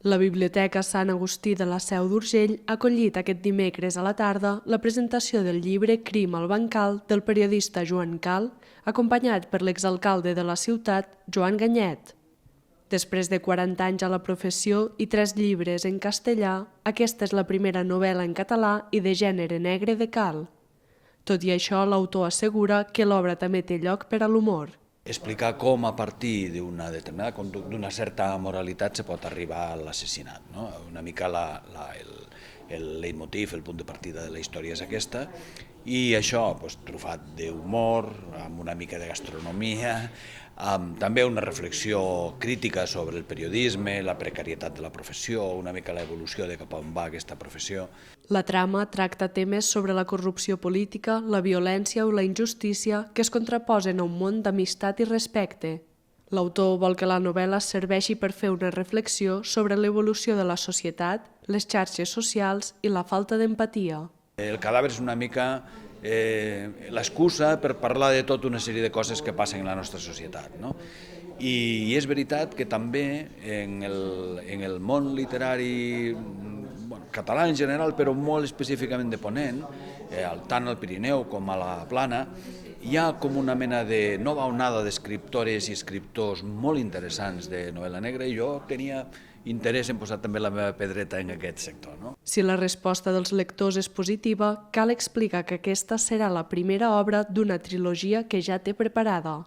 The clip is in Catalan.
La Biblioteca Sant Agustí de la Seu d'Urgell ha acollit aquest dimecres a la tarda la presentació del llibre Crim al bancal del periodista Joan Cal, acompanyat per l'exalcalde de la ciutat, Joan Ganyet. Després de 40 anys a la professió i 3 llibres en castellà, aquesta és la primera novel·la en català i de gènere negre de Cal. Tot i això, l'autor assegura que l'obra també té lloc per a l'humor. Explicar com a partir d'una determinada conducta, d'una certa moralitat, se pot arribar a l'assassinat. No? Una mica el leitmotiv, el punt de partida de la història és aquesta, i això trufat d'humor, amb una mica de gastronomia, amb també una reflexió crítica sobre el periodisme, la precarietat de la professió, una mica l'evolució de cap a on va aquesta professió. La trama tracta temes sobre la corrupció política, la violència o la injustícia que es contraposen a un món d'amistat i respecte. L'autor vol que la novel·la serveixi per fer una reflexió sobre l'evolució de la societat, les xarxes socials i la falta d'empatia. El cadàver és una mica l'excusa per parlar de tota una sèrie de coses que passen en la nostra societat. No? I és veritat que també en el món literari català en general, però molt específicament de Ponent, tant al Pirineu com a la Plana, hi ha com una mena de nova onada d'escriptores i escriptors molt interessants de novel·la negra i jo tenia interès en posar també la meva pedreta en aquest sector. No? Si la resposta dels lectors és positiva, Cal explica que aquesta serà la primera obra d'una trilogia que ja té preparada.